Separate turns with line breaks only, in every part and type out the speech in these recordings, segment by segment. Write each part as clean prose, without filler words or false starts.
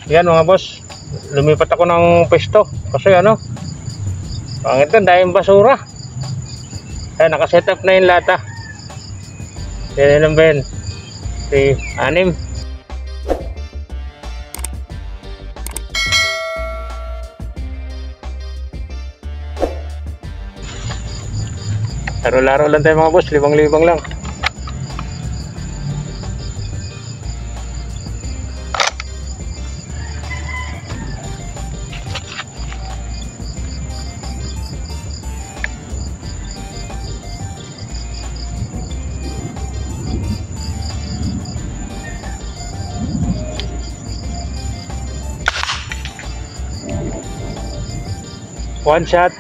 Yan mga boss, lumipat ako ng pwesto kasi ano, pangit na dahil basura. Kaya nakasetup na yung lata. Yan lang ba yun? Si 6. Laro-laro lang tayo mga boss, 5,000 lang. One shot.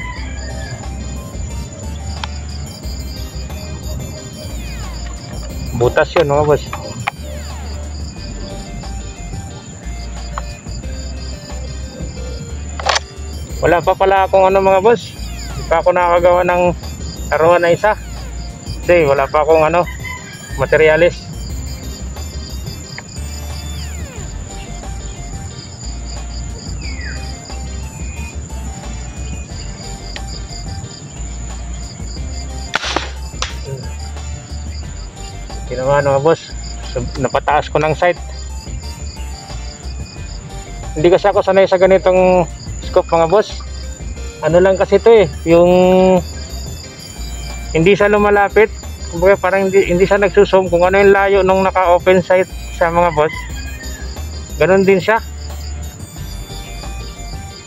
Butas yun mga boss. Wala pa pala akong ano mga boss, hindi pa ako nakagawa ng laruan na isa kasi wala pa akong ano, materialis. Hindi naman mga boss, napataas ko ng sight. Hindi kasi ako sanay sa ganitong scope mga boss. Ano lang kasi ito eh, yung hindi siya lumalapit, kumbaga parang hindi siya nagsusum kung ano yung layo nung naka open sight sa mga boss. Ganon din siya.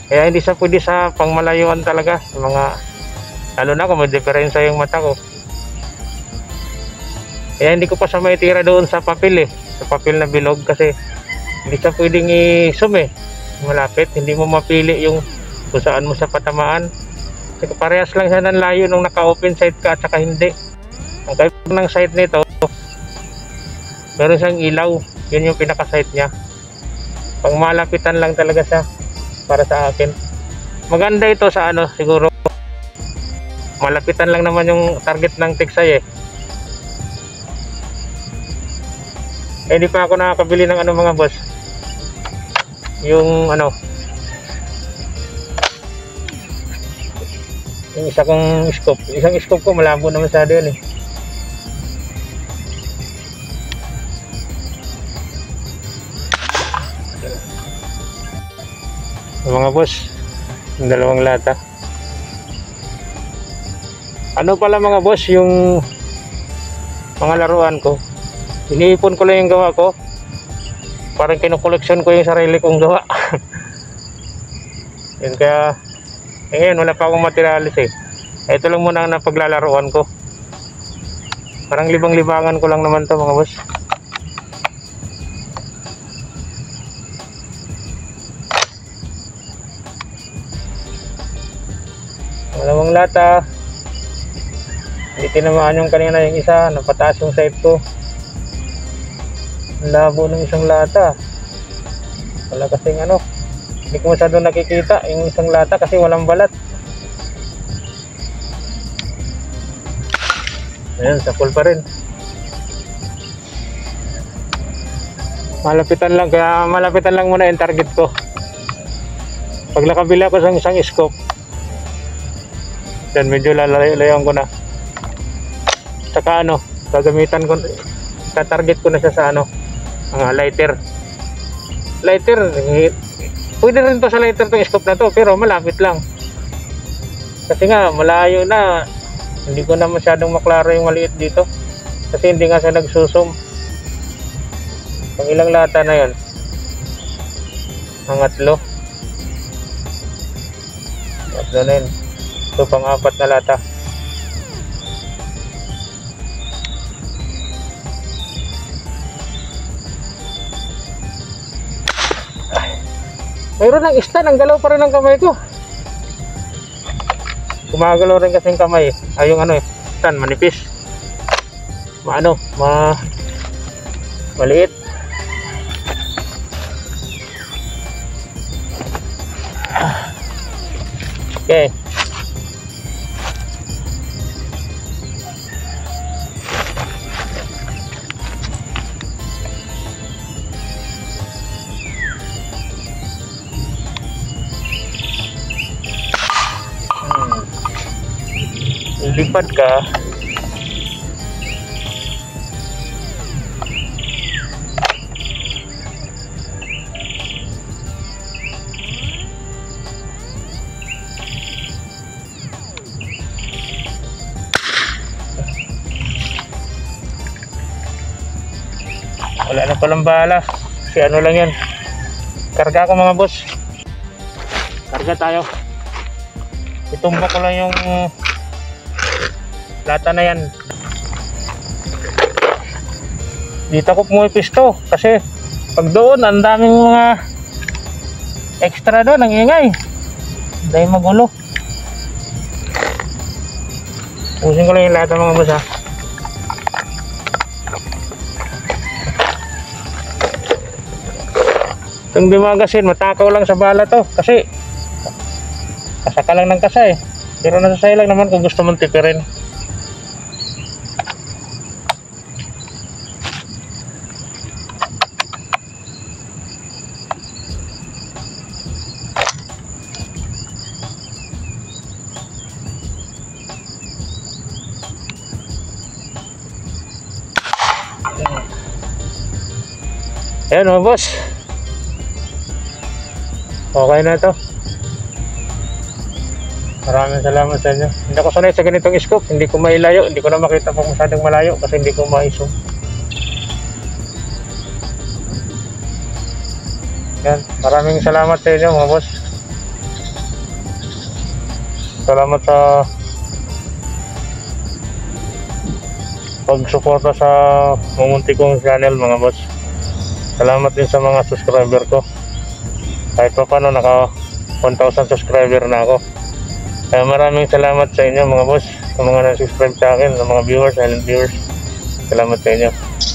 Kaya hindi siya pwede sa pangmalayuan talaga sa mga, lalo na kung may diferensya yung mata ko. Kaya hindi ko pa siya maitira doon sa papel eh, sa papel na bilog, kasi hindi siya pwedeng i-zoom eh, malapit, hindi mo mapili yung kung saan mo siya patamaan. Kasi parehas lang siya ng layo nung naka-open sight ka at saka hindi. Ang kaiba ng sight nito, meron siyang ilaw, yun yung pinaka-sight niya. Pang malapitan lang talaga siya para sa akin. Maganda ito sa ano, siguro malapitan lang naman yung target ng tiksay eh. Hindi pa ako nakakabili ng ano mga boss, yung ano, yung isa kong scope. Isang scope ko malabo na masyado yun eh. Mga boss, yung 2 lata. Ano pala mga boss, yung mga laruan ko, iniipon ko lang yung gawa ko. Parang kinukoleksyon ko yung sarili kong gawa. Yun, kaya ngayon wala pa akong materialis eh. Ito lang muna ang napaglalaruan ko. Parang libang-libangan ko lang naman to mga boss. Dalawang lata. Hindi tinamaan yung kanina yung isa, napataas yung sight ko. Ang labo ng isang lata. Wala kasing ano, hindi ko masyado nakikita yung isang lata kasi walang balat. Ayan, sakol pa rin. Malapitan lang, kaya malapitan lang muna yung target ko. Pag nakabila ko sa isang scope, then medyo lalayan ko na. Saka ano, gagamitan ko, tatarget ko na siya sa ano, lighter. Pwede rin to sa lighter tong scope na to, pero malapit lang. Kasi nga malayo na, hindi ko na masyadong maklaro yung maliit dito. Kasi hindi nga siya nagsusum. Pang ilang lata na yon? Pangatlo. Tatlo na yun. Ito pang-4 na lata. Mayroon ng stand, ang galaw pa rin ang kamay ko. Gumagalaw rin kasing kamay. Ay, yung ano eh, stand, manipis. Maliit. Okay. lipad ka, wala na palang bala. Si ano lang yan. Karga ko mga boss. Karga tayo. Itumba ko lang yung lata na yan. Dito ko pumipisto kasi pag doon ang daming mga extra doon, ang ingay. Dahil magulo. Pusin ko lang yung lata mga boss ha. Itong dimagasin, matakaw lang sa bala to kasi kasaka lang ng kasa eh. Pero nasa sayo lang naman kung gusto mong tipirin. Ayan mga boss, okay na to. Maraming salamat sa inyo. Hindi ako sanay sa ganitong scope. Hindi ko mailayo. Hindi ko na makita pag masyadong malayo kasi hindi ko ma-zoom. Yan. Maraming salamat sa inyo mga boss. Salamat sa pagsuporta sa mumunti kong channel mga boss. Salamat din sa mga subscriber ko. Kahit pa paano naka 1,000 subscriber na ako. Kaya maraming salamat sa inyo mga boss, sa mga nag-subscribe sa akin, sa mga viewers, silent viewers. Salamat sa inyo.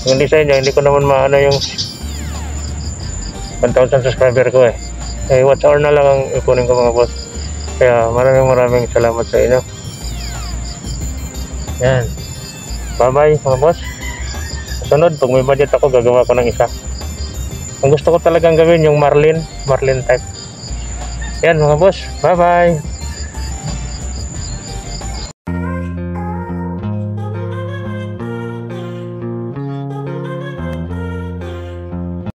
Kung hindi sa inyo, hindi ko naman maano yung 1,000 subscriber ko eh. Eh, watch hour na lang ang ipunin ko mga boss. Kaya maraming salamat sa inyo. Yan. Bye bye mga boss. Sunod, pag may budget ako, gagawa ko ng isa. Ang gusto ko talagang gawin yung Marlin type. Yan mga boss, bye bye.